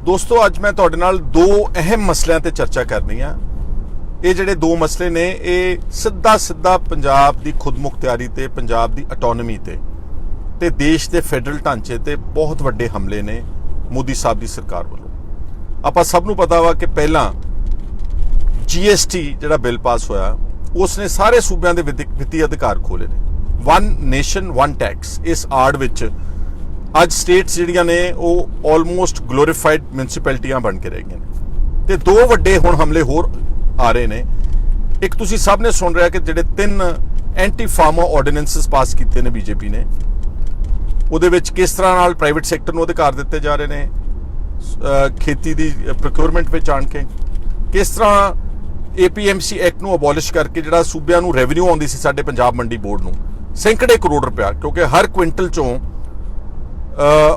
दोस्तों अज मैं तुहाडे नाल दो अहम मसलिਆਂ ते चर्चा करनी है। ये जिहड़े दो मसले ने ये सीधा सीधा पंजाब की खुदमुख्तियारी ते पंजाब की अटोनमी ते देश के फैडरल ढांचे ते बहुत वड्डे हमले ने मोदी साहब की सरकार वालों। आपां सब नूं पता वा कि पहला GST जिहड़ा बिल पास होया उसने सारे सूबਿਆਂ ਦੇ ਵਿੱਤੀ अधिकार खोले ने। वन नेशन वन टैक्स इस आड़ विच अज स्टेट्स जिहड़ियां ने वो ऑलमोस्ट ग्लोरीफाइड म्यूनसिपैलिटियां बन के रह गई ने ते दो वड्डे हुण हमले होर आ रहे ने। एक तुसीं सब ने सुन रहा कि जिहड़े 3 एंटी फार्मा ऑर्डीनेंसिस पास कीते ने बीजेपी ने, ਉਹਦੇ ਵਿੱਚ किस तरह नाल प्राइवेट सैक्टर ਨੂੰ अधिकार दिते जा रहे ने खेती ਦੀ प्रोक्योरमेंट ਵਿੱਚ ਆਣ ਕੇ, किस तरह APMC एक्ट ਨੂੰ ਅਬੋਲਿਸ਼ ਕਰਕੇ ਜਿਹੜਾ ਸੂਬਿਆਂ ਨੂੰ ਰੈਵਨਿਊ ਆਉਂਦੀ ਸੀ ਸਾਡੇ ਪੰਜਾਬ ਮੰਡੀ ਬੋਰਡ ਨੂੰ ਸੈਂਕੜੇ ਕਰੋੜ ਰੁਪਇਆ, ਕਿਉਂਕਿ ਹਰ ਕੁਇੰਟਲ ਚੋਂ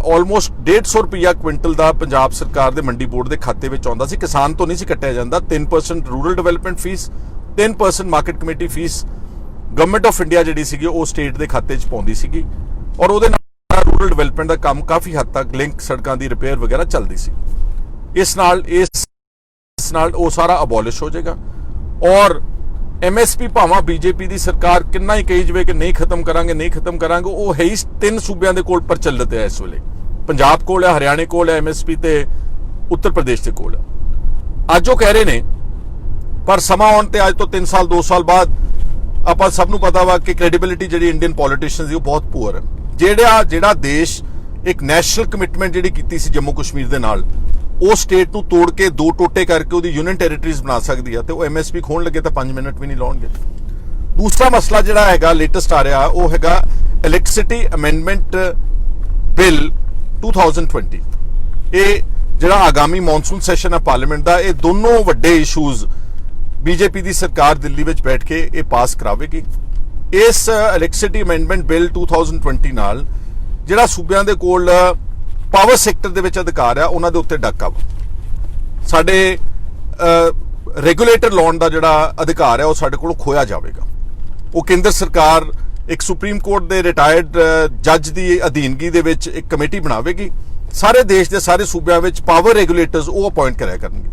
ਆਲਮੋਸਟ 150 ਰੁਪਇਆ ਕੁਇੰਟਲ ਦਾ ਪੰਜਾਬ ਸਰਕਾਰ ਦੇ ਮੰਡੀ ਬੋਰਡ ਦੇ ਖਾਤੇ ਵਿੱਚ ਆਉਂਦਾ ਸੀ। ਕਿਸਾਨ ਤੋਂ ਨਹੀਂ ਸੀ ਕੱਟਿਆ ਜਾਂਦਾ। 3% rural development fee, 10% market committee fee government of India ਜਿਹੜੀ ਸੀਗੀ ਉਹ ਸਟੇਟ ਦੇ ਖਾਤੇ 'ਚ ਪਾਉਂਦੀ ਸੀਗੀ ਔਰ ਉਹਦੇ ਨਾਲ ਰੂਰਲ ਡਿਵੈਲਪਮੈਂਟ ਦਾ ਕੰਮ ਕਾਫੀ ਹੱਦ ਤੱਕ ਲਿੰਕ ਸੜਕਾਂ ਦੀ ਰਿਪੇਅਰ ਵਗੈਰਾ ਚੱਲਦੀ ਸੀ। ਇਸ ਨਾਲ ਉਹ ਸਾਰਾ ਅਬੋਲਿਸ਼ ਹੋ ਜਾਏਗਾ ਔਰ MSP ਭਾਵਾਂ बीजेपी ਦੀ ਸਰਕਾਰ ਕਿੰਨਾ ਹੀ ਕਹੀ ਜਾਵੇ ਕਿ ਨਹੀਂ ਖਤਮ ਕਰਾਂਗੇ, ਉਹ ਹੈ ਹੀ 3 ਸੂਬਿਆਂ ਦੇ ਕੋਲ ਪ੍ਰਚਲਿਤ ਹੈ ਇਸ ਵੇਲੇ। ਪੰਜਾਬ ਕੋਲ ਹੈ, ਹਰਿਆਣੇ ਕੋਲ ਹੈ MSP ਤੇ ਉੱਤਰ ਪ੍ਰਦੇਸ਼ ਦੇ ਕੋਲ ਹੈ। ਅੱਜ ਉਹ ਕਹਿ ਰਹੇ ਨੇ ਪਰ ਸਮਾਂ ਆਉਣ ਤੇ ਅੱਜ ਤੋਂ 3 ਸਾਲ 2 ਸਾਲ ਬਾਅਦ ਆਪਾਂ ਸਭ ਨੂੰ ਪਤਾ ਵਾ ਕਿ ਕ੍ਰੈਡੀਬਿਲਿਟੀ ਜਿਹੜੀ ਇੰਡੀਅਨ ਪੋਲੀਟੀਸ਼ੀਅਨਸ ਦੀ ਉਹ ਬਹੁਤ ਪੂਅਰ ਹੈ। ਜਿਹੜਾ ਦੇਸ਼ ਇੱਕ ਨੈਸ਼ਨਲ ਕਮਿਟਮੈਂਟ ਜਿਹੜੀ ਕੀਤੀ ਸੀ ਜੰਮੂ ਕਸ਼ਮੀਰ ਦੇ ਨਾਲ, ਉਹ ਸਟੇਟ ਨੂੰ ਤੋੜ ਕੇ 2 ਟੋਟੇ ਕਰਕੇ ਉਹਦੀ ਯੂਨੀਅਨ ਟੈਰੀਟਰੀਜ਼ ਬਣਾ ਸਕਦੀ ਹੈ ਤੇ ਉਹ MSP ਖੋਣ ਲੱਗੇ ਤਾਂ 5 ਮਿੰਟ ਵੀ ਨਹੀਂ ਲਾਉਣਗੇ। ਦੂਸਰਾ ਮਸਲਾ ਜਿਹੜਾ ਹੈਗਾ ਲੇਟੈਸਟ ਆ ਰਿਹਾ ਉਹ ਹੈਗਾ ਇਲੈਕਟ੍ਰਿਸਿਟੀ ਅਮੈਂਡਮੈਂਟ ਬਿੱਲ 2020। ਇਹ ਜਿਹੜਾ ਆਗਾਮੀ ਮੌਨਸੂਨ ਸੈਸ਼ਨ ਹੈ ਪਾਰਲੀਮੈਂਟ ਦਾ, ਇਹ ਦੋਨੋਂ ਵੱਡੇ ਇਸ਼ੂਜ਼ BJP ਦੀ ਸਰਕਾਰ ਦਿੱਲੀ ਵਿੱਚ ਬੈਠ ਕੇ ਇਹ ਪਾਸ ਕਰਾਵੇਗੀ। ਇਸ ਇਲੈਕਟ੍ਰਿਸਿਟੀ ਅਮੈਂਡਮੈਂਟ ਬਿੱਲ 2020 ਨਾਲ ਜਿਹੜਾ ਸੂਬਿਆਂ ਦੇ ਕੋਲ ਪਾਵਰ ਸੈਕਟਰ ਦੇ ਵਿੱਚ ਅਧਿਕਾਰ ਆ ਉਹਨਾਂ ਦੇ ਉੱਤੇ ਡਾਕਾ ਵਾ। ਸਾਡੇ ਰੈਗੂਲੇਟਰ ਲਾਉਣ ਦਾ ਜਿਹੜਾ ਅਧਿਕਾਰ ਹੈ ਉਹ ਸਾਡੇ ਕੋਲ ਖੋਇਆ ਜਾਵੇਗਾ। ਉਹ ਕੇਂਦਰ ਸਰਕਾਰ ਇੱਕ ਸੁਪਰੀਮ ਕੋਰਟ ਦੇ ਰਿਟਾਇਰਡ ਜੱਜ ਦੀ ਅਧੀਨਗੀ ਦੇ ਵਿੱਚ ਇੱਕ ਕਮੇਟੀ ਬਣਾਵੇਗੀ। ਸਾਰੇ ਦੇਸ਼ ਦੇ ਸਾਰੇ ਸੂਬਿਆਂ ਵਿੱਚ ਪਾਵਰ ਰੈਗੂਲੇਟਰਸ ਉਹ ਅਪਾਇੰਟ ਕਰਿਆ ਕਰਨਗੇ।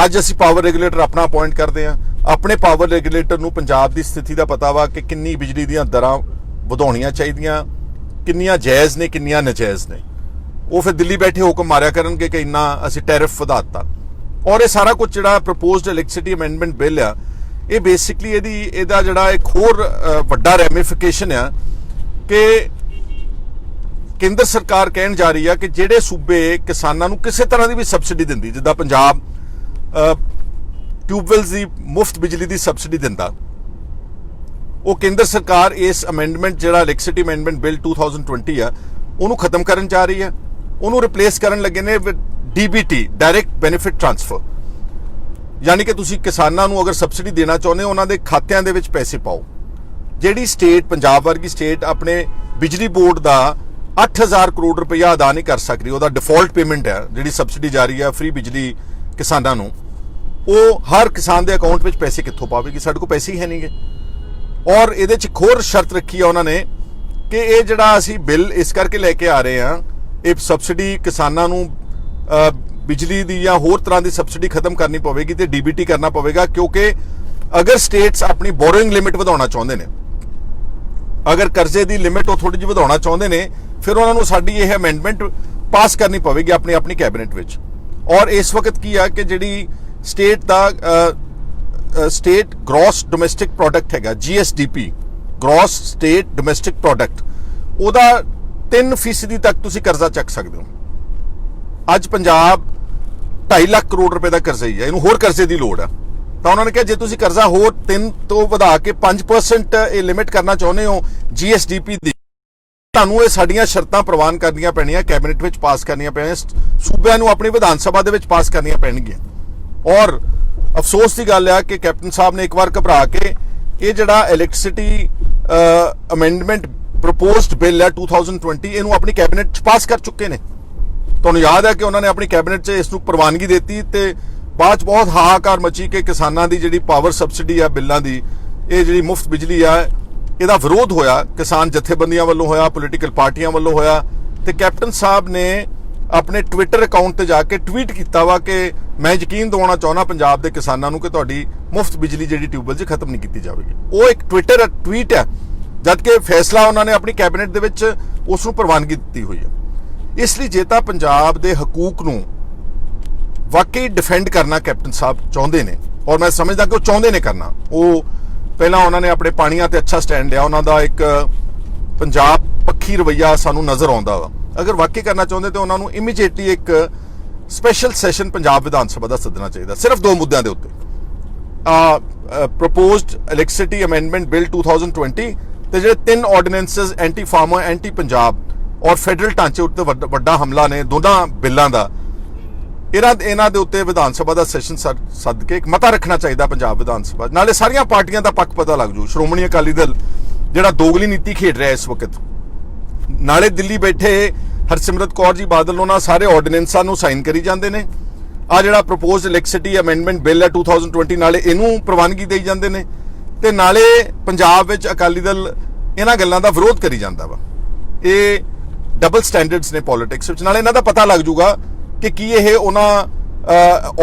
ਅੱਜ ਅਸੀਂ ਪਾਵਰ ਰੈਗੂਲੇਟਰ ਆਪਣਾ ਅਪਾਇੰਟ ਕਰਦੇ ਹਾਂ। ਆਪਣੇ ਪਾਵਰ ਰੈਗੂਲੇਟਰ ਨੂੰ ਪੰਜਾਬ ਦੀ ਸਥਿਤੀ ਦਾ ਪਤਾ ਵਾ ਕਿ ਕਿੰਨੀ ਬਿਜਲੀ ਦੀਆਂ ਦਰਾਂ ਵਧਾਉਣੀਆਂ ਚਾਹੀਦੀਆਂ, ਕਿੰਨੀਆਂ ਜਾਇਜ਼ ਨੇ, ਕਿੰਨੀਆਂ ਨਜਾਇਜ਼ ਨੇ। ਉਹ ਫਿਰ ਦਿੱਲੀ ਬੈਠੇ ਹੁਕਮ ਮਾਰਿਆ ਕਰਨਗੇ ਕਿ ਇੰਨਾ ਅਸੀਂ ਟੈਰਿਫ ਵਧਾਤਾ। ਔਰ ਇਹ ਸਾਰਾ ਕੁਝ ਜਿਹੜਾ ਪ੍ਰਪੋਜ਼ਡ ਇਲੈਕਟ੍ਰਿਸਿਟੀ ਅਮੈਂਡਮੈਂਟ ਬਿੱਲ ਆ, ਇਹ ਬੇਸਿਕਲੀ ਇਹਦਾ ਜਿਹੜਾ ਇੱਕ ਹੋਰ ਵੱਡਾ ਰੈਮੀਫਿਕੇਸ਼ਨ ਆ ਕਿ ਕੇਂਦਰ ਸਰਕਾਰ ਕਹਿਣ ਜਾ ਰਹੀ ਆ ਕਿ ਜਿਹੜੇ ਸੂਬੇ ਕਿਸਾਨਾਂ ਨੂੰ ਕਿਸੇ ਤਰ੍ਹਾਂ ਦੀ ਵੀ ਸਬਸਿਡੀ ਦਿੰਦੀ, ਜਿੱਦਾਂ ਪੰਜਾਬ ਟਿਊਬਵੈਲਸ ਦੀ ਮੁਫਤ ਬਿਜਲੀ ਦੀ ਸਬਸਿਡੀ ਦਿੰਦਾ, ਉਹ ਕੇਂਦਰ ਸਰਕਾਰ ਇਸ ਅਮੈਂਡਮੈਂਟ ਜਿਹੜਾ ਇਲੈਕਟ੍ਰਿਸਿਟੀ ਅਮੈਂਡਮੈਂਟ ਬਿੱਲ 2020 ਆ ਉਹਨੂੰ ਖਤਮ ਕਰਨ ਜਾ ਰਹੀ ਹੈ। ਉਹਨੂੰ ਰਿਪਲੇਸ ਕਰਨ ਲੱਗੇ ਨੇ DBT ਡਾਇਰੈਕਟ ਬੈਨੀਫਿਟ ਟ੍ਰਾਂਸਫਰ, ਯਾਨੀ ਕਿ ਤੁਸੀਂ ਕਿਸਾਨਾਂ ਨੂੰ ਅਗਰ ਸਬਸਿਡੀ ਦੇਣਾ ਚਾਹੁੰਦੇ ਹੋ ਉਹਨਾਂ ਦੇ ਖਾਤਿਆਂ ਦੇ ਵਿੱਚ ਪੈਸੇ ਪਾਓ। ਜਿਹੜੀ ਸਟੇਟ ਪੰਜਾਬ ਵਰਗੀ ਸਟੇਟ ਆਪਣੇ ਬਿਜਲੀ ਬੋਰਡ ਦਾ 8000 ਕਰੋੜ ਰੁਪਇਆ ਅਦਾ ਨਹੀਂ ਕਰ ਸਕਦੀ, ਉਹਦਾ ਡਿਫਾਲਟ ਪੇਮੈਂਟ ਹੈ ਜਿਹੜੀ ਸਬਸਿਡੀ ਜਾਰੀ ਹੈ ਫ੍ਰੀ ਬਿਜਲੀ ਕਿਸਾਨਾਂ ਨੂੰ, ਉਹ ਹਰ ਕਿਸਾਨ ਦੇ ਅਕਾਊਂਟ ਵਿੱਚ ਪੈਸੇ ਕਿੱਥੋਂ ਪਾਵੇਗੀ? ਸਾਡੇ ਕੋਲ ਪੈਸੇ ਹੀ ਹੈ ਨਹੀਂਗੇ। ਔਰ ਇਹਦੇ 'ਚ ਇੱਕ ਹੋਰ ਸ਼ਰਤ ਰੱਖੀ ਹੈ ਉਹਨਾਂ ਨੇ ਕਿ ਇਹ ਜਿਹੜਾ ਅਸੀਂ ਬਿੱਲ ਇਸ ਕਰਕੇ ਲੈ ਕੇ ਆ ਰਹੇ ਹਾਂ, ਇਹ ਸਬਸਿਡੀ ਕਿਸਾਨਾਂ ਨੂੰ ਬਿਜਲੀ ਦੀ ਜਾਂ ਹੋਰ ਤਰ੍ਹਾਂ ਦੀ ਸਬਸਿਡੀ ਖਤਮ ਕਰਨੀ ਪਵੇਗੀ ਤੇ DBT ਕਰਨਾ ਪਵੇਗਾ, ਕਿਉਂਕਿ ਅਗਰ ਸਟੇਟਸ ਆਪਣੀ ਬੋਰੋਇੰਗ ਲਿਮਿਟ ਵਧਾਉਣਾ ਚਾਹੁੰਦੇ ਨੇ, ਅਗਰ ਕਰਜ਼ੇ ਦੀ ਲਿਮਿਟ ਉਹ ਥੋੜੀ ਜਿਹੀ ਵਧਾਉਣਾ ਚਾਹੁੰਦੇ ਨੇ, ਫਿਰ ਉਹਨਾਂ ਨੂੰ ਸਾਡੀ ਇਹ ਅਮੈਂਡਮੈਂਟ ਪਾਸ ਕਰਨੀ ਪਵੇਗੀ ਆਪਣੀ ਕੈਬਨਿਟ ਵਿੱਚ। ਔਰ ਇਸ ਵਕਤ ਕੀ ਆ ਕਿ ਜਿਹੜੀ ਸਟੇਟ ਦਾ ਸਟੇਟ ਗ੍ਰੋਸ ਡੋਮੈਸਟਿਕ ਪ੍ਰੋਡਕਟ ਹੈਗਾ GSDP, gross state domestic product, ਉਹਦਾ 3% ਤੱਕ ਤੁਸੀਂ ਕਰਜ਼ਾ ਚੱਕ ਸਕਦੇ ਹੋ। ਅੱਜ ਪੰਜਾਬ 2.5 ਲੱਖ ਕਰੋੜ ਰੁਪਏ ਦਾ ਕਰਜ਼ਾ ਹੀ ਹੈ, ਇਹਨੂੰ ਹੋਰ ਕਰਜ਼ੇ ਦੀ ਲੋੜ ਆ। ਤਾਂ ਉਹਨਾਂ ਨੇ ਕਿਹਾ ਜੇ ਤੁਸੀਂ ਕਰਜ਼ਾ ਹੋਰ 3 ਤੋਂ ਵਧਾ ਕੇ 5% ਇਹ ਲਿਮਿਟ ਕਰਨਾ ਚਾਹੁੰਦੇ ਹੋ GSDP ਦੀ, ਤੁਹਾਨੂੰ ਇਹ ਸਾਡੀਆਂ ਸ਼ਰਤਾਂ ਪ੍ਰਵਾਨ ਕਰਨੀਆਂ ਪੈਣੀਆਂ, ਕੈਬਨਿਟ ਵਿੱਚ ਪਾਸ ਕਰਨੀਆਂ ਪੈਣੀਆਂ, ਸੂਬਿਆਂ ਨੂੰ ਆਪਣੀ ਵਿਧਾਨ ਸਭਾ ਦੇ ਵਿੱਚ ਪਾਸ ਕਰਨੀਆਂ ਪੈਣਗੀਆਂ। ਔਰ ਅਫਸੋਸ ਦੀ ਗੱਲ ਆ ਕਿ ਕੈਪਟਨ ਸਾਹਿਬ ਨੇ ਇੱਕ ਵਾਰ ਘਬਰਾ ਕੇ ਇਹ ਜਿਹੜਾ ਇਲੈਕਟ੍ਰਿਸਿਟੀ ਅਮੈਂਡਮੈਂਟ ਪ੍ਰਪੋਜ਼ਡ ਬਿੱਲ ਹੈ 2020 ਇਹਨੂੰ ਆਪਣੀ ਕੈਬਨਿਟ 'ਚ ਪਾਸ ਕਰ ਚੁੱਕੇ ਨੇ। ਤੁਹਾਨੂੰ ਯਾਦ ਹੈ ਕਿ ਉਹਨਾਂ ਨੇ ਆਪਣੀ ਕੈਬਨਿਟ 'ਚ ਇਸ ਨੂੰ ਪ੍ਰਵਾਨਗੀ ਦਿੱਤੀ ਤੇ ਬਾਅਦ 'ਚ ਬਹੁਤ ਹਾਹਾਕਾਰ ਮਚੀ ਕਿ ਕਿਸਾਨਾਂ ਦੀ ਜਿਹੜੀ ਪਾਵਰ ਸਬਸਿਡੀ ਆ ਬਿੱਲਾਂ ਦੀ, ਇਹ ਜਿਹੜੀ ਮੁਫਤ ਬਿਜਲੀ ਆ, ਇਹਦਾ ਵਿਰੋਧ ਹੋਇਆ, ਕਿਸਾਨ ਜਥੇਬੰਦੀਆਂ ਵੱਲੋਂ ਹੋਇਆ, ਪੋਲੀਟੀਕਲ ਪਾਰਟੀਆਂ ਵੱਲੋਂ ਹੋਇਆ ਤੇ ਕੈਪਟਨ ਸਾਹਿਬ ਨੇ ਆਪਣੇ ਟਵਿੱਟਰ ਅਕਾਊਂਟ ਤੇ ਜਾ ਕੇ ਟਵੀਟ ਕੀਤਾ ਵਾ ਕਿ ਮੈਂ ਯਕੀਨ ਦਿਵਾਉਣਾ ਚਾਹੁੰਦਾ ਪੰਜਾਬ ਦੇ ਕਿਸਾਨਾਂ ਨੂੰ ਕਿ ਤੁਹਾਡੀ ਮੁਫਤ ਬਿਜਲੀ ਜਿਹੜੀ ਟਿਊਬਵੈੱਲ 'ਚ ਖਤਮ ਨਹੀਂ ਕੀਤੀ ਜਾਵੇਗੀ। ਉਹ ਇੱਕ ਟਵਿੱਟਰ ਟਵੀਟ ਹੈ, ਜਦਕਿ ਫੈਸਲਾ ਉਹਨਾਂ ਨੇ ਆਪਣੀ ਕੈਬਨਿਟ ਦੇ ਵਿੱਚ ਉਸ ਨੂੰ ਪ੍ਰਵਾਨਗੀ ਦਿੱਤੀ ਹੋਈ ਹੈ। ਇਸ ਲਈ ਜੇ ਤਾਂ ਪੰਜਾਬ ਦੇ ਹਕੂਕ ਨੂੰ ਵਾਕਈ ਡਿਫੈਂਡ ਕਰਨਾ ਕੈਪਟਨ ਸਾਹਿਬ ਚਾਹੁੰਦੇ ਨੇ, ਔਰ ਮੈਂ ਸਮਝਦਾ ਕਿ ਉਹ ਚਾਹੁੰਦੇ ਨੇ ਕਰਨਾ, ਉਹ ਪਹਿਲਾਂ ਉਹਨਾਂ ਨੇ ਆਪਣੇ ਪਾਣੀਆਂ ਤੇ ਅੱਛਾ ਸਟੈਂਡ ਲਿਆ, ਉਹਨਾਂ ਦਾ ਇੱਕ ਪੰਜਾਬ ਪੱਖੀ ਰਵੱਈਆ ਸਾਨੂੰ ਨਜ਼ਰ ਆਉਂਦਾ ਵਾ। ਅਗਰ ਵਾਕਈ ਕਰਨਾ ਚਾਹੁੰਦੇ ਤਾਂ ਉਹਨਾਂ ਨੂੰ ਇਮੀਡੀਏਟਲੀ ਇੱਕ ਸਪੈਸ਼ਲ ਸੈਸ਼ਨ ਪੰਜਾਬ ਵਿਧਾਨ ਸਭਾ ਦਾ ਸੱਦਣਾ ਚਾਹੀਦਾ, ਸਿਰਫ 2 ਮੁੱਦਿਆਂ ਦੇ ਉੱਤੇ, ਪ੍ਰੋਪੋਜ਼ਡ ਇਲੈਕਟ੍ਰਿਸਿਟੀ ਅਮੈਂਡਮੈਂਟ ਬਿੱਲ 2020 ਤੇ ਜਿਹੜੇ 3 ordinances anti farmer, anti Punjab ਔਰ ਫੈਡਰਲ ਢਾਂਚੇ ਉੱਤੇ ਵੱਡਾ ਹਮਲਾ ਨੇ ਦੋਨਾਂ ਬਿੱਲਾਂ ਦਾ, ਇਹਨਾਂ ਦੇ ਉੱਤੇ ਵਿਧਾਨ ਸਭਾ ਦਾ ਸੈਸ਼ਨ ਸੱਦ ਕੇ ਇੱਕ ਮਤਾ ਰੱਖਣਾ ਚਾਹੀਦਾ ਪੰਜਾਬ ਵਿਧਾਨ ਸਭਾ। ਨਾਲੇ ਸਾਰੀਆਂ ਪਾਰਟੀਆਂ ਦਾ ਪੱਖ ਪਤਾ ਲੱਗ ਜੂ। ਸ਼੍ਰੋਮਣੀ ਅਕਾਲੀ ਦਲ ਜਿਹੜਾ ਦੋਗਲੀ ਨੀਤੀ ਖੇਡ ਰਿਹਾ ਇਸ ਵਕਤ, ਨਾਲੇ ਦਿੱਲੀ ਬੈਠੇ ਹਰਸਿਮਰਤ ਕੌਰ ਜੀ ਬਾਦਲ ਉਹਨਾਂ ਸਾਰੇ ਆਰਡੀਨੈਂਸਾਂ ਨੂੰ ਸਾਈਨ ਕਰੀ ਜਾਂਦੇ ਨੇ, ਆ ਜਿਹੜਾ ਪ੍ਰੋਪੋਜ਼ਡ ਇਲੈਕਟ੍ਰਿਸਿਟੀ ਅਮੈਂਡਮੈਂਟ ਬਿੱਲ ਹੈ 2020 ਨਾਲੇ ਇਹਨੂੰ ਪ੍ਰਵਾਨਗੀ ਦੇਈ ਜਾਂਦੇ ਨੇ, ਤੇ ਨਾਲੇ ਪੰਜਾਬ ਵਿੱਚ ਅਕਾਲੀ ਦਲ ਇਹਨਾਂ ਗੱਲਾਂ ਦਾ ਵਿਰੋਧ ਕਰੀ ਜਾਂਦਾ ਵਾ। ਇਹ ਡਬਲ ਸਟੈਂਡਰਡਸ ਨੇ ਪੋਲਿਟਿਕਸ ਵਿੱਚ। ਨਾਲੇ ਇਹਨਾਂ ਦਾ ਪਤਾ ਲੱਗ ਜੂਗਾ ਕਿ ਕੀ ਇਹ ਉਹਨਾਂ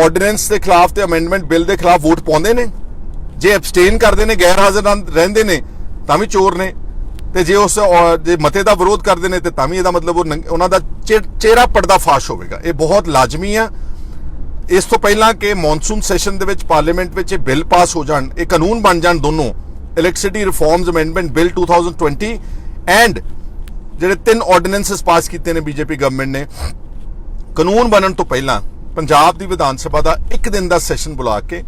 ਆਰਡੀਨੈਂਸ ਦੇ ਖਿਲਾਫ ਤੇ ਅਮੈਂਡਮੈਂਟ ਬਿੱਲ ਦੇ ਖਿਲਾਫ ਵੋਟ ਪਾਉਂਦੇ ਨੇ। ਜੇ ਐਬਸਟੇਨ ਕਰਦੇ ਨੇ, ਗੈਰ ਹਾਜ਼ਰ ਰਹਿੰਦੇ ਨੇ, ਤਾਂ ਵੀ ਚੋਰ ਨੇ, ਤੇ ਜੇ ਉਸ ਜੇ ਮਤੇ ਦਾ ਵਿਰੋਧ ਕਰਦੇ ਨੇ ਤੇ ਤਾਂ ਵੀ ਇਹਦਾ ਮਤਲਬ ਉਹਨਾਂ ਦਾ ਚਿਹਰਾ ਪਰਦਾ ਫਾਸ਼ ਹੋਵੇਗਾ। ਇਹ ਬਹੁਤ ਲਾਜ਼ਮੀ ਆ। ਇਸ ਤੋਂ ਪਹਿਲਾਂ ਕਿ ਮੌਨਸੂਨ ਸੈਸ਼ਨ ਦੇ ਵਿੱਚ ਪਾਰਲੀਮੈਂਟ ਵਿੱਚ ਇਹ ਬਿੱਲ ਪਾਸ ਹੋ ਜਾਣ, ਇਹ ਕਾਨੂੰਨ ਬਣ ਜਾਣ, ਦੋਨੋਂ electricity reforms amendment bill 2020 and ਜਿਹੜੇ 3 ਆਰਡੀਨੈਂਸਸ ਪਾਸ ਕੀਤੇ ਨੇ ਬੀਜੇਪੀ ਗਵਰਨਮੈਂਟ ਨੇ, ਕਾਨੂੰਨ ਬਣਨ ਤੋਂ ਪਹਿਲਾਂ ਪੰਜਾਬ ਦੀ ਵਿਧਾਨ ਸਭਾ ਦਾ 1 ਦਿਨ ਦਾ ਸੈਸ਼ਨ ਬੁਲਾ ਕੇ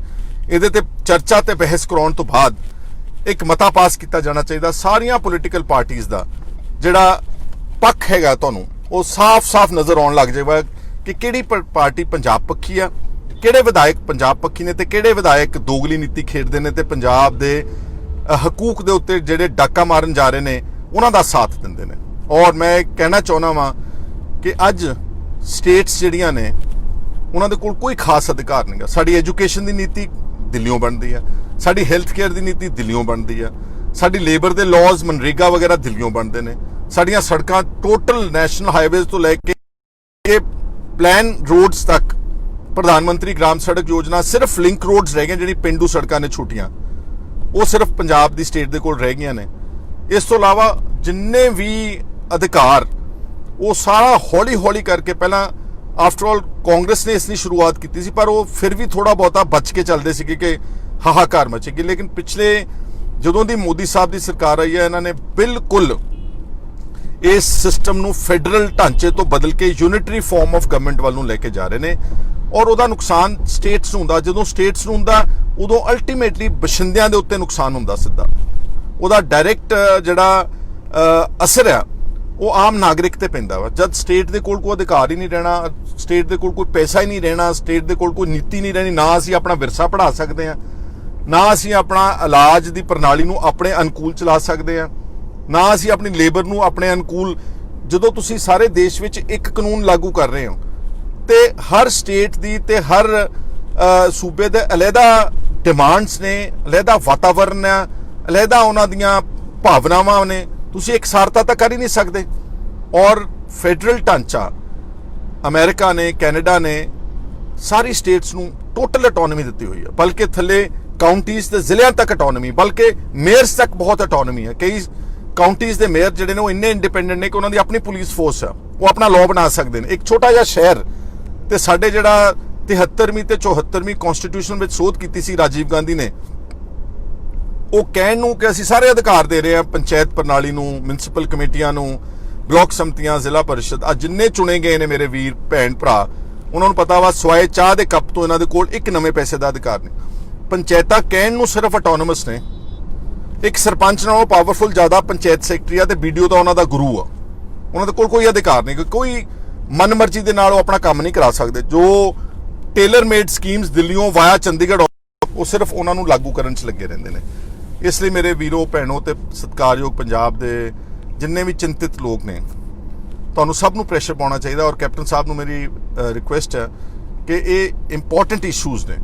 ਇਹਦੇ ਤੇ ਚਰਚਾ ਤੇ ਬਹਿਸ ਕਰਾਉਣ ਤੋਂ ਬਾਅਦ ਇੱਕ ਮਤਾ ਪਾਸ ਕੀਤਾ ਜਾਣਾ ਚਾਹੀਦਾ। ਸਾਰੀਆਂ ਪੋਲੀਟੀਕਲ ਪਾਰਟੀਆਂ ਦਾ ਜਿਹੜਾ ਪੱਖ ਹੈਗਾ ਤੁਹਾਨੂੰ ਉਹ ਸਾਫ਼-ਸਾਫ਼ ਨਜ਼ਰ ਆਉਣ ਲੱਗ ਜਾਏਗਾ ਕਿ ਕਿਹੜੀ ਪਾਰਟੀ ਪੰਜਾਬ ਪੱਖੀ ਆ, ਕਿਹੜੇ ਵਿਧਾਇਕ ਪੰਜਾਬ ਪੱਖੀ ਨੇ ਤੇ ਕਿਹੜੇ ਵਿਧਾਇਕ ਦੋਗਲੀ ਨੀਤੀ ਖੇਡਦੇ ਨੇ ਤੇ ਪੰਜਾਬ ਦੇ ਹਕੂਕ ਦੇ ਉੱਤੇ ਜਿਹੜੇ ਡਾਕਾ ਮਾਰਨ ਜਾ ਰਹੇ ਨੇ ਉਹਨਾਂ ਦਾ ਸਾਥ ਦਿੰਦੇ ਨੇ। ਔਰ ਮੈਂ ਕਹਿਣਾ ਚਾਹੁੰਦਾ ਵਾਂ ਕਿ ਅੱਜ ਸਟੇਟਸ ਜਿਹੜੀਆਂ ਨੇ ਉਹਨਾਂ ਦੇ ਕੋਲ ਕੋਈ ਖਾਸ ਅਧਿਕਾਰ ਨਹੀਂਗਾ। ਸਾਡੀ ਐਜੂਕੇਸ਼ਨ ਦੀ ਨੀਤੀ ਦਿੱਲੀੋਂ ਬਣਦੀ ਆ, ਸਾਡੀ ਹੈਲਥ ਕੇਅਰ ਦੀ ਨੀਤੀ ਦਿੱਲੀੋਂ ਬਣਦੀ ਆ, ਸਾਡੀ ਲੇਬਰ ਦੇ ਲਾਜ਼ ਮਨਰੇਗਾ ਵਗੈਰਾ ਦਿੱਲੀੋਂ ਬਣਦੇ ਨੇ, ਸਾਡੀਆਂ ਸੜਕਾਂ ਟੋਟਲ ਨੈਸ਼ਨਲ ਹਾਈਵੇਜ਼ ਤੋਂ ਲੈ ਕੇ ਪਲਾਨ ਰੋਡਸ ਤੱਕ ਪ੍ਰਧਾਨ ਮੰਤਰੀ ਗ੍ਰਾਮ ਸੜਕ ਯੋਜਨਾ ਸਿਰਫ ਲਿੰਕ ਰੋਡਸ ਰਹਿ ਗਏ, ਜਿਹੜੀ ਪਿੰਡੂ ਸੜਕਾਂ ਨੇ ਛੋਟੀਆਂ, ਉਹ ਸਿਰਫ ਪੰਜਾਬ ਦੀ ਸਟੇਟ ਦੇ ਕੋਲ ਰਹਿ ਗਈਆਂ ਨੇ। ਇਸ ਤੋਂ ਇਲਾਵਾ ਜਿੰਨੇ ਵੀ ਅਧਿਕਾਰ ਉਹ ਸਾਰਾ ਹੌਲੀ ਕਰਕੇ, ਪਹਿਲਾਂ ਆਫਟਰ ਆਲ ਕਾਂਗਰਸ ਨੇ ਇਸ ਦੀ ਸ਼ੁਰੂਆਤ ਕੀਤੀ ਸੀ, ਪਰ ਉਹ ਫਿਰ ਵੀ ਥੋੜਾ ਬਹੁਤਾ ਬਚ ਕੇ ਚੱਲਦੇ ਸੀਗੇ ਕਿ ਹਾਹਾਕਾਰ ਮਚੇਗੀ। ਲੇਕਿਨ ਪਿਛਲੇ ਜਦੋਂ ਦੀ ਮੋਦੀ ਸਾਹਿਬ ਦੀ ਸਰਕਾਰ ਆਈ ਹੈ, ਇਹਨਾਂ ਨੇ ਬਿਲਕੁਲ ਇਸ ਸਿਸਟਮ ਨੂੰ ਫੈਡਰਲ ਢਾਂਚੇ ਤੋਂ ਬਦਲ ਕੇ ਯੂਨਿਟਰੀ ਫਾਰਮ ਆਫ ਗਵਰਨਮੈਂਟ ਵੱਲ ਨੂੰ ਲੈ ਕੇ ਜਾ ਰਹੇ ਨੇ, ਔਰ ਉਹਦਾ ਨੁਕਸਾਨ ਸਟੇਟਸ ਨੂੰ ਹੁੰਦਾ। ਜਦੋਂ ਸਟੇਟਸ ਨੂੰ ਹੁੰਦਾ ਉਦੋਂ ਅਲਟੀਮੇਟਲੀ ਬਸ਼ਿੰਦਿਆਂ ਦੇ ਉੱਤੇ ਨੁਕਸਾਨ ਹੁੰਦਾ ਸਿੱਧਾ। ਉਹਦਾ ਡਾਇਰੈਕਟ ਜਿਹੜਾ ਅਸਰ ਆ ਉਹ ਆਮ ਨਾਗਰਿਕ ਤੇ ਪੈਂਦਾ ਵਾ। ਜਦ ਸਟੇਟ ਦੇ ਕੋਲ ਕੋਈ ਅਧਿਕਾਰ ਹੀ ਨਹੀਂ ਰਹਿਣਾ, ਸਟੇਟ ਦੇ ਕੋਲ ਕੋਈ ਪੈਸਾ ਹੀ ਨਹੀਂ ਰਹਿਣਾ, ਸਟੇਟ ਦੇ ਕੋਲ ਕੋਈ ਨੀਤੀ ਨਹੀਂ ਰਹਿਣੀ, ਨਾ ਅਸੀਂ ਆਪਣਾ ਵਿਰਸਾ ਪੜ੍ਹਾ ਸਕਦੇ ਹਾਂ, ਨਾ ਅਸੀਂ ਆਪਣਾ ਇਲਾਜ ਦੀ ਪ੍ਰਣਾਲੀ ਨੂੰ ਆਪਣੇ ਅਨੁਕੂਲ ਚਲਾ ਸਕਦੇ ਹਾਂ, ਨਾ ਅਸੀਂ ਆਪਣੀ ਲੇਬਰ ਨੂੰ ਆਪਣੇ ਅਨੁਕੂਲ। ਜਦੋਂ ਤੁਸੀਂ ਸਾਰੇ ਦੇਸ਼ ਵਿੱਚ ਇੱਕ ਕਾਨੂੰਨ ਲਾਗੂ ਕਰ ਰਹੇ ਹੋ ਤੇ ਹਰ ਸਟੇਟ ਦੀ ਤੇ ਹਰ ਸੂਬੇ ਦੇ ਅਲੱਗਾ ਡਿਮਾਂਡਸ ਨੇ, ਅਲੱਗਾ ਵਾਤਾਵਰਨ ਹੈ, ਅਲੱਗਾ ਉਹਨਾਂ ਦੀਆਂ ਭਾਵਨਾਵਾਂ ਨੇ, ਤੁਸੀਂ ਇਕਸਾਰਤਾ ਤਾਂ ਕਰ ਹੀ ਨਹੀਂ ਸਕਦੇ। ਔਰ ਫੈਡਰਲ ਢਾਂਚਾ ਅਮਰੀਕਾ ਨੇ, ਕੈਨੇਡਾ ਨੇ ਸਾਰੀ ਸਟੇਟਸ ਨੂੰ ਟੋਟਲ ਆਟੋਨਮੀ ਦਿੱਤੀ ਹੋਈ ਹੈ, ਬਲਕਿ ਥੱਲੇ ਕਾਉਂਟੀਜ਼ ਤੇ ਜ਼ਿਲ੍ਹਿਆਂ ਤੱਕ ਆਟੋਨਮੀ, ਬਲਕਿ ਮੇਅਰਸ ਤੱਕ ਬਹੁਤ ਆਟੋਨਮੀ ਹੈ। ਕਈ ਕਾਉਂਟੀਜ਼ ਦੇ ਮੇਅਰ ਜਿਹੜੇ ਨੇ ਉਹ ਇੰਨੇ ਇੰਡੀਪੈਂਡੈਂਟ ਨੇ ਕਿ ਉਹਨਾਂ ਦੀ ਆਪਣੀ ਪੁਲਿਸ ਫੋਰਸ ਹੈ, ਉਹ ਆਪਣਾ ਲਾਅ ਬਣਾ ਸਕਦੇ ਨੇ। ਇੱਕ ਛੋਟਾ ਜਿਹਾ ਸ਼ਹਿਰ ਤੇ ਸਾਡੇ ਜਿਹੜਾ 73ਵੀਂ ਤੇ 74ਵੀਂ ਕਨਸਟੀਟਿਊਸ਼ਨ ਵਿੱਚ ਸੋਧ ਕੀਤੀ ਸੀ ਰਾਜੀਵ ਗਾਂਧੀ ਨੇ, ਉਹ ਕਹਿਣ ਨੂੰ ਕਿ ਅਸੀਂ ਸਾਰੇ ਅਧਿਕਾਰ ਦੇ ਰਹੇ ਹਾਂ ਪੰਚਾਇਤ ਪ੍ਰਣਾਲੀ ਨੂੰ, ਮਿਊਨਿਸਪਲ ਕਮੇਟੀਆਂ ਨੂੰ, ਬਲਾਕ ਸੰਮਤੀਆਂ, ਜ਼ਿਲ੍ਹਾ ਪਰਿਸ਼ਦ, ਅੱਜ ਜਿੰਨੇ ਚੁਣੇ ਗਏ ਨੇ ਮੇਰੇ ਵੀਰ ਭੈਣ ਭਰਾ, ਉਹਨਾਂ ਨੂੰ ਪਤਾ ਵਾ ਸਵਾਏ ਚਾਹ ਦੇ ਕੱਪ ਤੋਂ ਇਹਨਾਂ ਦੇ ਕੋਲ ਇੱਕ ਨਵੇਂ ਪੈਸੇ ਦਾ ਅਧਿਕਾਰ ਨਹੀਂ। ਪੰਚਾਇਤਾਂ ਕਹਿਣ ਨੂੰ ਸਿਰਫ ਆਟੋਨਮਸ ਨੇ, ਇੱਕ ਸਰਪੰਚ ਨਾਲੋਂ ਪਾਵਰਫੁਲ ਜ਼ਿਆਦਾ ਪੰਚਾਇਤ ਸੈਕਟਰੀ ਆ ਤੇ BDO ਦਾ ਉਹਨਾਂ ਦਾ ਗੁਰੂ ਆ, ਉਹਨਾਂ ਦੇ ਕੋਲ ਕੋਈ ਅਧਿਕਾਰ ਨਹੀਂ, ਕੋਈ ਮਨਮਰਜ਼ੀ ਦੇ ਨਾਲ ਉਹ ਆਪਣਾ ਕੰਮ ਨਹੀਂ ਕਰਾ ਸਕਦੇ। ਜੋ ਟੇਲਰ ਮੇਡ ਸਕੀਮਸ ਦਿੱਲੀੋਂ ਵਾਇਆ ਚੰਡੀਗੜ੍ਹ ਉਹ ਸਿਰਫ ਉਹਨਾਂ ਨੂੰ ਲਾਗੂ ਕਰਨ 'ਚ ਲੱਗੇ ਰਹਿੰਦੇ ਨੇ। ਇਸ ਲਈ ਮੇਰੇ ਵੀਰੋ ਭੈਣੋ ਤੇ ਸਤਿਕਾਰਯੋਗ ਪੰਜਾਬ ਦੇ ਜਿੰਨੇ ਵੀ ਚਿੰਤਿਤ ਲੋਕ ਨੇ, ਤੁਹਾਨੂੰ ਸਭ ਨੂੰ ਪ੍ਰੈਸ਼ਰ ਪਾਉਣਾ ਚਾਹੀਦਾ। ਔਰ ਕੈਪਟਨ ਸਾਹਿਬ ਨੂੰ ਮੇਰੀ ਰਿਕੁਐਸਟ ਹੈ ਕਿ ਇਹ ਇੰਪੋਰਟੈਂਟ ਇਸ਼ੂਜ਼ ਨੇ,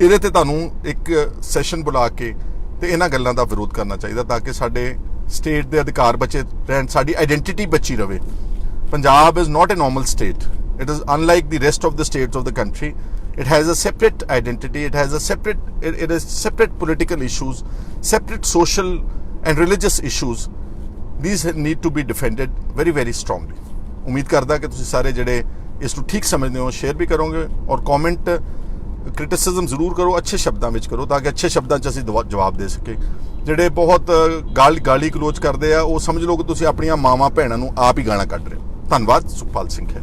ਇਹਦੇ ਤੇ ਤੁਹਾਨੂੰ ਇੱਕ ਸੈਸ਼ਨ ਬੁਲਾ ਕੇ ਤੇ ਇਹਨਾਂ ਗੱਲਾਂ ਦਾ ਵਿਰੋਧ ਕਰਨਾ ਚਾਹੀਦਾ, ਤਾਂ ਕਿ ਸਾਡੇ ਸਟੇਟ ਦੇ ਅਧਿਕਾਰ ਬਚੇ ਰਹਿਣ, ਸਾਡੀ ਆਇਡੈਂਟੀਟੀ ਬਚੀ ਰਵੇ। Punjab is not a normal state. It is unlike the rest of the states of the country. It has a separate identity. It has a separate. It is separate political issues, separate social and religious issues. These need to be defended very, very strongly. उम्मीद करदा कि तुसीं सारे ਜਿਹੜੇ ਇਸ ਨੂੰ ਠੀਕ ਸਮਝਦੇ ਹੋ ਸ਼ੇਅਰ ਵੀ ਕਰੋਗੇ ਔਰ ਕਮੈਂਟ ਕ੍ਰਿਟਿਸਿਜ਼ਮ ਜ਼ਰੂਰ ਕਰੋ, ਅੱਛੇ ਸ਼ਬਦਾਂ ਵਿੱਚ ਕਰੋ ਤਾਂ ਕਿ ਅੱਛੇ ਸ਼ਬਦਾਂ 'ਚ ਅਸੀਂ ਜਵਾਬ ਦੇ ਸਕੀਏ। ਜਿਹੜੇ ਬਹੁਤ ਗਾਲੀ ਗਲੋਚ ਕਰਦੇ ਆ ਉਹ ਸਮਝ ਲਓ ਕਿ ਤੁਸੀਂ ਆਪਣੀਆਂ ਮਾਵਾਂ ਭੈਣਾਂ ਨੂੰ ਆਪ ਹੀ ਗਾਲਾਂ ਕੱਢ ਰਹੇ ਹੋ। ਧੰਨਵਾਦ। ਸੁਖਪਾਲ ਸਿੰਘ ਹੈ।